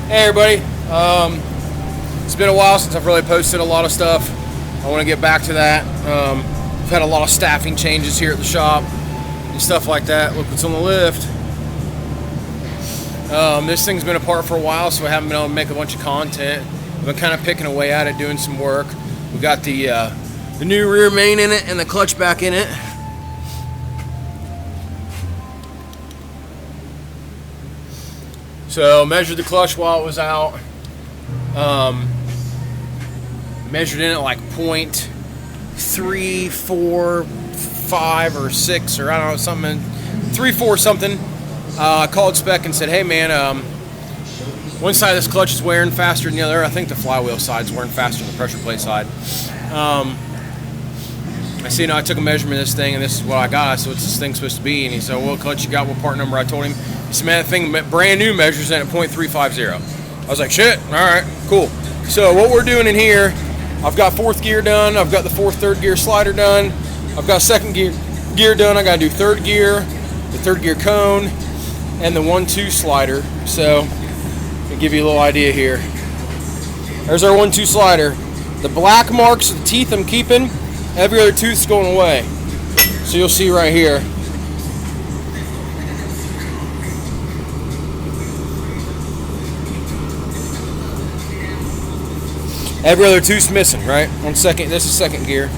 Hey everybody, it's been a while since I've really posted a lot of stuff. I want to get back to that. I've had a lot of staffing changes here at the shop and stuff like that. Look what's on the lift. This thing's been apart for a while, so I haven't been able to make a bunch of content. I've been kind of picking away at it, doing some work. We got the new rear main in it and the clutch back in it. So measured the clutch while it was out. Measured in at like 0.345 or 6 or I don't know, something 3-4 something. Called spec and said, hey man, one side of this clutch is wearing faster than the other. I think the flywheel side's wearing faster than the pressure plate side. I see, I took a measurement of this thing and this is what I got. So what's this thing supposed to be? And he said, well, what clutch you got? What part number? I told him. He said, man, that thing brand new measures in at 0.350. I was like, shit, all right, cool. So what we're doing in here, I've got fourth gear done. I've got the third gear slider done. I've got second gear done. I got to do third gear, the third gear cone, and the 1-2 slider. So I'll give you a little idea here. There's our 1-2 slider. The black marks, the teeth I'm keeping. Every other tooth's going away. So you'll see right here. Every other tooth's missing, right? On second, this is second gear.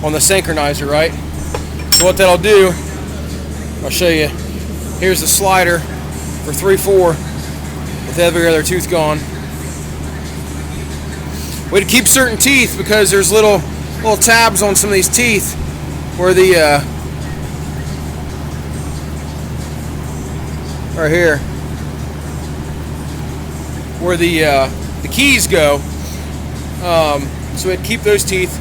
On the synchronizer, right? So what that'll do, I'll show you. Here's the slider for 3-4 with every other tooth gone. Way to keep certain teeth because there's little tabs on some of these teeth where the right here where the keys go. So we'd keep those teeth.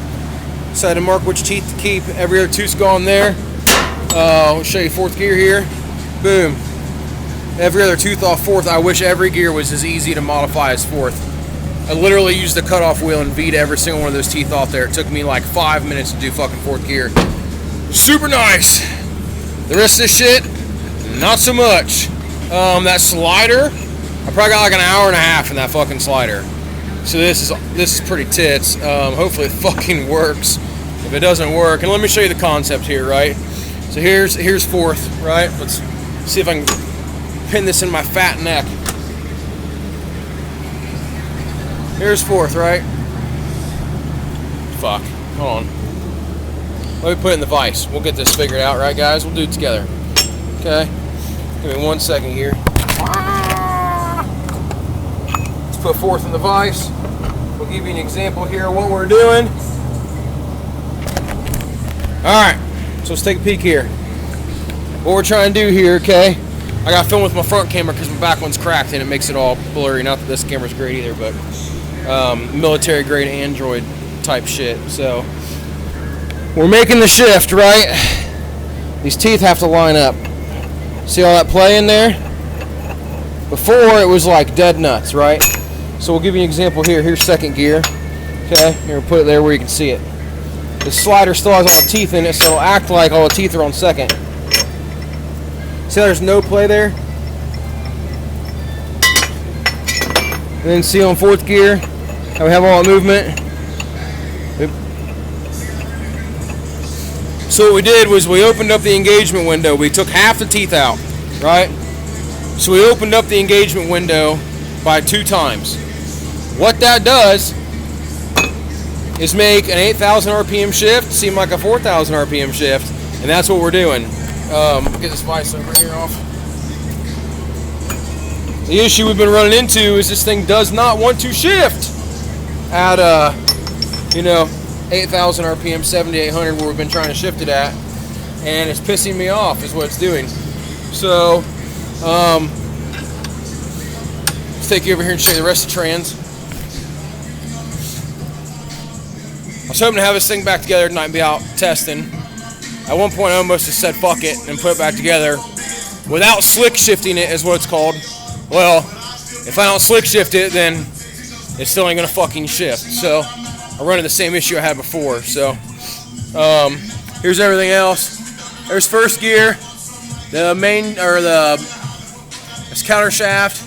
So I had to mark which teeth to keep. Every other tooth's gone there. I'll show you fourth gear here. Boom. Every other tooth off fourth. I wish every gear was as easy to modify as fourth. I literally used the cutoff wheel and V'd every single one of those teeth off there. It took me like 5 minutes to do fucking fourth gear. Super nice. The rest of this shit, not so much. That slider, I probably got like an hour and a half in that fucking slider. So this is pretty tits. Hopefully it fucking works. If it doesn't work, and let me show you the concept here, right? So here's fourth, right? Let's see if I can pin this in my fat neck. Here's fourth, right? Fuck. Hold on. Let me put it in the vise. We'll get this figured out, right, guys? We'll do it together. Okay? Give me 1 second here. Let's put fourth in the vise. We'll give you an example here of what we're doing. Alright. So let's take a peek here. What we're trying to do here, okay? I got to film with my front camera because my back one's cracked and it makes it all blurry. Not that this camera's great either, but military grade Android type shit. So we're making the shift, right? These teeth have to line up. See all that play in there? Before it was like dead nuts, right? So we'll give you an example here. Here's second gear. Okay, here we'll put it there where you can see it. The slider still has all the teeth in it, so it'll act like all the teeth are on second. See how there's no play there? And then see on fourth gear how we have all the movement. So what we did was we opened up the engagement window. We took half the teeth out, right? So we opened up the engagement window by 2 times. What that does is make an 8,000 RPM shift seem like a 4,000 RPM shift, and that's what we're doing. Get this vise over here off. The issue we've been running into is this thing does not want to shift at 8,000 RPM, 7,800 where we've been trying to shift it at, and it's pissing me off is what it's doing. So let's take you over here and show you the rest of the trans. I was hoping to have this thing back together tonight and be out testing. At one point I almost just said fuck it and put it back together without slick shifting it is what it's called. Well, if I don't slick shift it, then it still ain't gonna fucking shift. So I run into the same issue I had before. So here's everything else. There's first gear, the main or the That's counter shaft.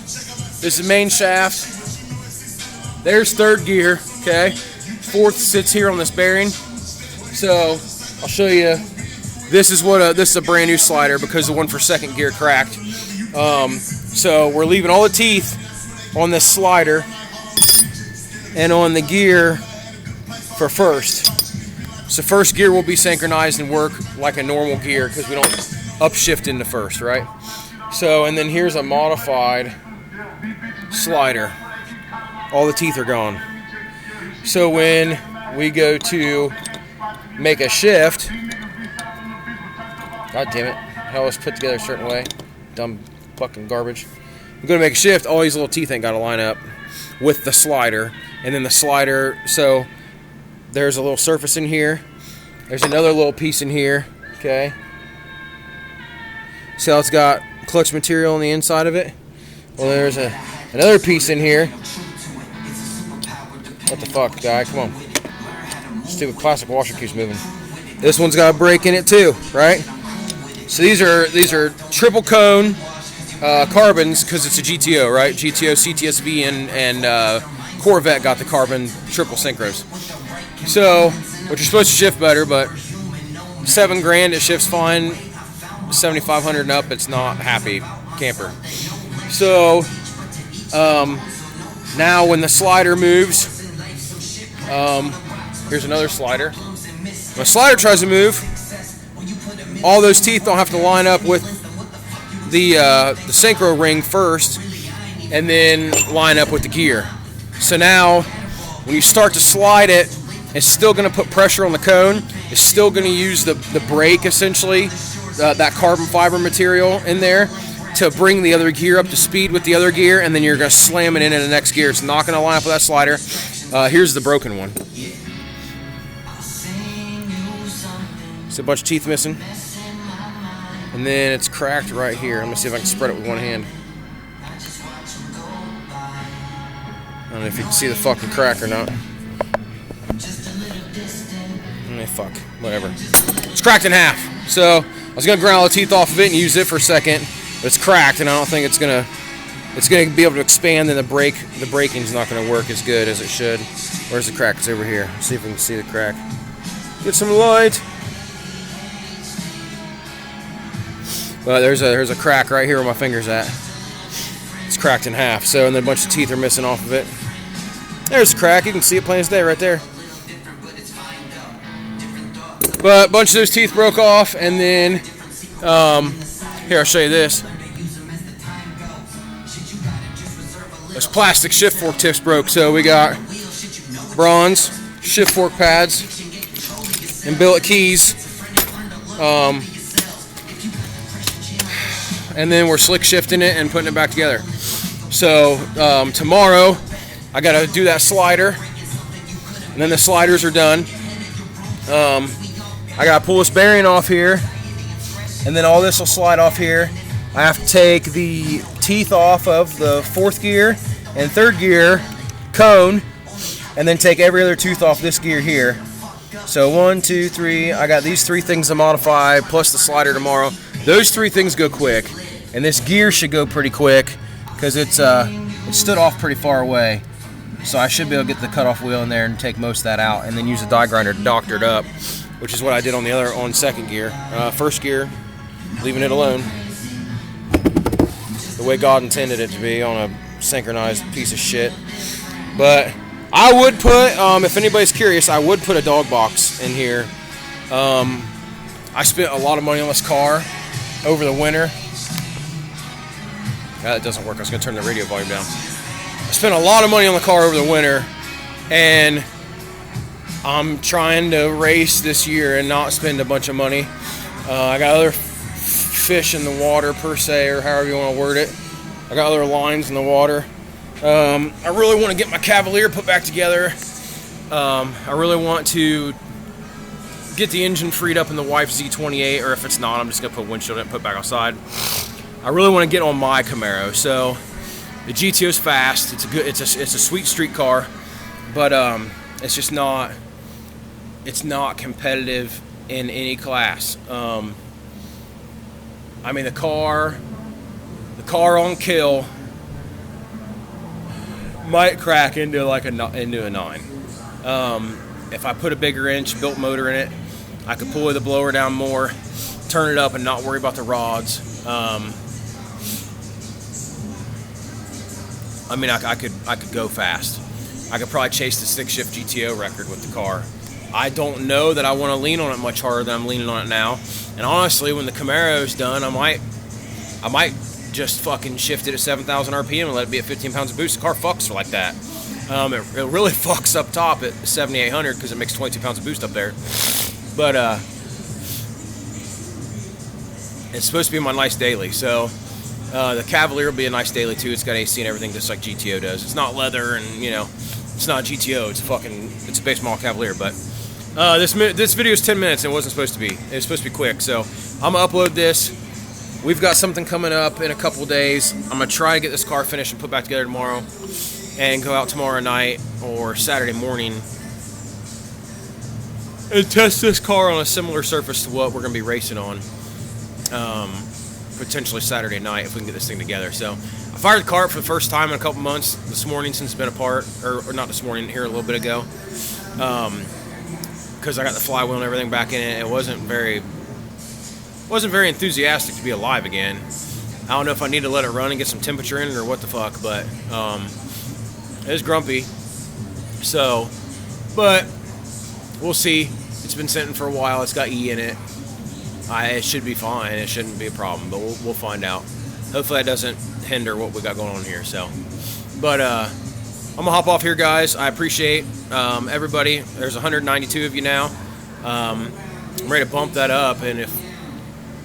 This is main shaft. There's third gear. Okay. Fourth sits here on this bearing. So I'll show you. This is a brand new slider because the one for second gear cracked. So we're leaving all the teeth on this slider and on the gear for first. So first gear will be synchronized and work like a normal gear because we don't upshift into first, right? So, and then here's a modified slider. All the teeth are gone. So when we go to make a shift, God damn it, how was put together a certain way, dumb fucking garbage. We're going to make a shift, all these little teeth ain't got to line up with the slider. And then the slider, so there's a little surface in here. There's another little piece in here, okay? See how it's got clutch material on the inside of it? Well, there's another piece in here. What the fuck, guy? Come on. Stupid plastic washer keeps moving. This one's got a brake in it too, right? So these are triple cone carbons because it's a GTO, right? GTO, CTSV, and Corvette got the carbon triple synchros. So, which are supposed to shift better, but $7 grand it shifts fine. 7,500 and up, it's not happy camper. So now when the slider moves, here's another slider. When the slider tries to move, all those teeth don't have to line up with the synchro ring first, and then line up with the gear. So now, when you start to slide it, it's still going to put pressure on the cone. It's still going to use the brake, essentially, that carbon fiber material in there to bring the other gear up to speed with the other gear, and then you're going to slam it into the next gear. It's not going to line up with that slider. Here's the broken one. It's a bunch of teeth missing. And then it's cracked right here. I'm going to see if I can spread it with one hand. I don't know if you can see the fucking crack or not. Fuck, whatever. It's cracked in half. So I was gonna grind all the teeth off of it and use it for a second, but it's cracked, and I don't think it's gonna be able to expand. And the braking's not gonna work as good as it should. Where's the crack? It's over here. Let's see if we can see the crack. Get some light. Well, there's a crack right here where my finger's at. It's cracked in half. So, and then a bunch of teeth are missing off of it. There's a crack. You can see it plain as day right there. But a bunch of those teeth broke off, and then here, I'll show you this. Those plastic shift fork tips broke, so we got bronze shift fork pads and billet keys, and then we're slick shifting it and putting it back together. So tomorrow I got to do that slider, and then the sliders are done. I gotta pull this bearing off here, and then all this will slide off here. I have to take the teeth off of the fourth gear and third gear cone, and then take every other tooth off this gear here. So 1, 2, 3, I got these 3 things to modify, plus the slider tomorrow. Those 3 things go quick, and this gear should go pretty quick, because it stood off pretty far away. So I should be able to get the cutoff wheel in there and take most of that out, and then use a die grinder to doctor it up, which is what I did on second gear. First gear, leaving it alone, the way God intended it to be, on a synchronized piece of shit. But I would put, if anybody's curious, I would put a dog box in here. I spent a lot of money on this car over the winter. That doesn't work. I was going to turn the radio volume down. I spent a lot of money on the car over the winter, and I'm trying to race this year and not spend a bunch of money. I got other fish in the water, per se, or however you want to word it. I got other lines in the water. I really want to get my Cavalier put back together. I really want to get the engine freed up in the wife's Z28, or if it's not, I'm just going to put windshield in and put it back outside. I really want to get on my Camaro. So the GTO's fast. It's a good. It's a sweet street car, but it's just not. It's not competitive in any class. I mean, the car car on kill might crack into like a 9. If I put a bigger inch built motor in it, I could pull the blower down more, turn it up, and not worry about the rods. I mean, I could go fast. I could probably chase the stick-shift GTO record with the car. I don't know that I want to lean on it much harder than I'm leaning on it now. And honestly, when the Camaro's done, I might just fucking shift it at 7,000 RPM and let it be at 15 pounds of boost. The car fucks like that. It really fucks up top at 7,800 because it makes 22 pounds of boost up there. But it's supposed to be my nice daily. So the Cavalier will be a nice daily too. It's got AC and everything just like GTO does. It's not leather and, you know, it's not GTO. It's a base model Cavalier. But this video is 10 minutes and it wasn't supposed to be. It was supposed to be quick. So I'm going to upload this. We've got something coming up in a couple days. I'm going to try to get this car finished and put back together tomorrow and go out tomorrow night or Saturday morning and test this car on a similar surface to what we're going to be racing on. Potentially Saturday night if we can get this thing together. So I fired the car up for the first time in a couple months this morning since it's been apart, or not this morning, here a little bit ago, because I got the flywheel and everything back in it. It wasn't very enthusiastic to be alive again. I don't know if I need to let it run and get some temperature in it or what the fuck, but it is grumpy. So, but we'll see. It's been sitting for a while. It's got E in it. It should be fine. It shouldn't be a problem, but we'll find out. Hopefully that doesn't hinder what we got going on here. So, but I'm gonna hop off here, guys. I appreciate everybody. There's 192 of you now. I'm ready to bump that up, and if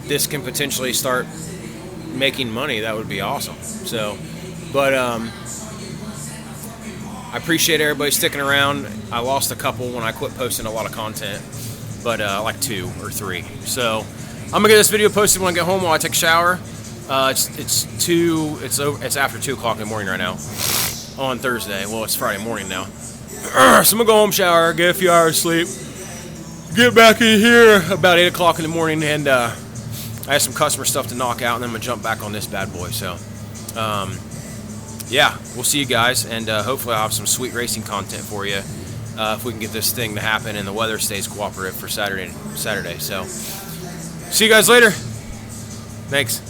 this can potentially start making money, that would be awesome. So, but I appreciate everybody sticking around. I lost a couple when I quit posting a lot of content, but like 2 or 3. So I'm gonna get this video posted when I get home while I take a shower. It's after 2 o'clock in the morning right now on Thursday. Well, it's Friday morning now. So I'm gonna go home, shower, get a few hours sleep, get back in here about 8 o'clock in the morning, and I have some customer stuff to knock out, and then I'm gonna jump back on this bad boy. So yeah, we'll see you guys, and hopefully I'll have some sweet racing content for you if we can get this thing to happen and the weather stays cooperative for Saturday. So see you guys later. Thanks.